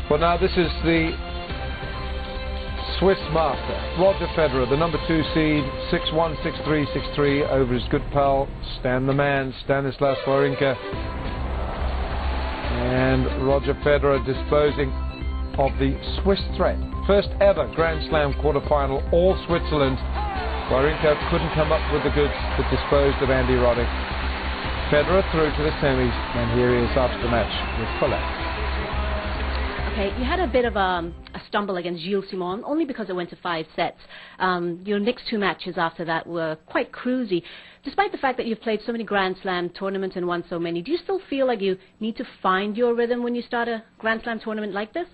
Well, now this is the Swiss master, Roger Federer, the number 2 seed, 6-1, 6-3, 6-3 over his good pal, Stan the Man, Stanislas Wawrinka. And Roger Federer disposing of the Swiss threat. First ever Grand Slam quarterfinal, all Switzerland. Wawrinka couldn't come up with the goods that disposed of Andy Roddick. Federer through to the semis, and here he is after the match with Colette. Okay, you had a bit of a stumble against Gilles Simon, only because it went to 5 sets. Your next 2 matches after that were quite cruisy. Despite the fact that you've played so many Grand Slam tournaments and won so many, do you still feel like you need to find your rhythm when you start a Grand Slam tournament like this?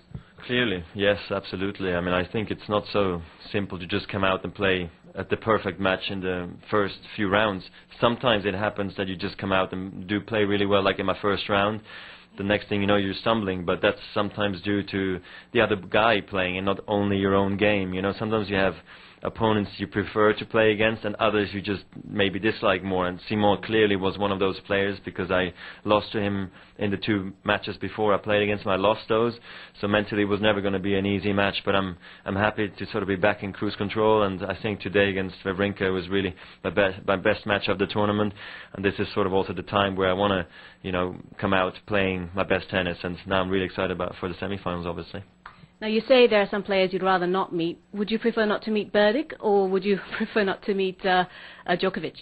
Clearly, yes, absolutely. I mean, I think it's not so simple to just come out and play at the perfect match in the first few rounds. Sometimes it happens that you just come out and do play really well, like in my first round. The next thing you know, you're stumbling, but that's sometimes due to the other guy playing and not only your own game. You know, sometimes you have opponents you prefer to play against and others you just maybe dislike more, and Simon clearly was one of those players because I lost to him in the 2 matches before I played against him. I lost those, so mentally it was never going to be an easy match, but I'm happy to sort of be back in cruise control, and I think today against Wawrinka was really my best match of the tournament, and this is sort of also the time where I want to, you know, come out playing my best tennis, and now I'm really excited for the semi-finals, obviously. Now, you say there are some players you'd rather not meet. Would you prefer not to meet Berdych, or would you prefer not to meet Djokovic?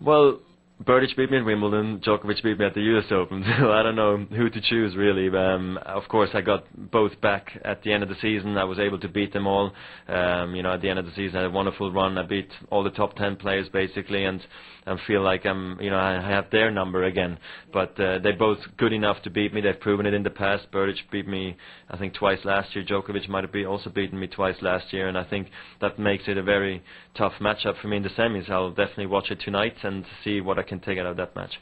Well, Berdych beat me at Wimbledon, Djokovic beat me at the US Open, so I don't know who to choose, really. Of course, I got both back at the end of the season. I was able to beat them all. You know, at the end of the season, I had a wonderful run. I beat all the top 10 players, basically, and I feel like I have their number again. But they're both good enough to beat me. They've proven it in the past. Berdych beat me, I think, twice last year. Djokovic might have also beaten me twice last year, and I think that makes it a very tough matchup for me in the semis. I'll definitely watch it tonight and see what I can take out of that match.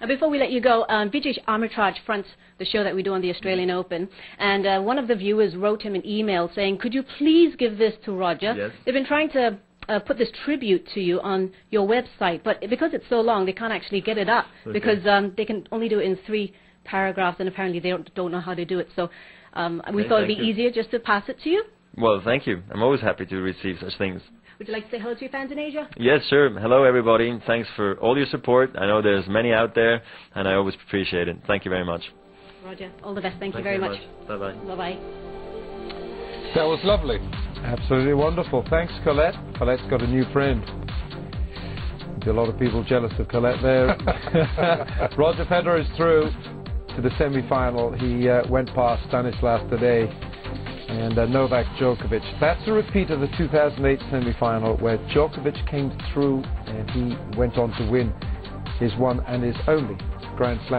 Now, before we let you go, Vijay Amritraj fronts the show that we do on the Australian Open, and one of the viewers wrote him an email saying, could you please give this to Roger? Yes. They've been trying to put this tribute to you on your website, but because it's so long, they can't actually get it up, because they can only do it in 3 paragraphs, and apparently they don't know how to do it. So we thought it'd be easier just to pass it to you. Well, thank you. I'm always happy to receive such things. Would you like to say hello to your fans in Asia? Yes, sure. Hello, everybody. Thanks for all your support. I know there's many out there, and I always appreciate it. Thank you very much. Roger, all the best. Thank you very much. Bye-bye. Bye-bye. That was lovely. Absolutely wonderful. Thanks, Colette. Colette's got a new friend. There's a lot of people jealous of Colette there. Roger Federer is through to the semi-final. He went past Stanislas today and Novak Djokovic. That's a repeat of the 2008 semi-final where Djokovic came through and he went on to win his one and his only Grand Slam.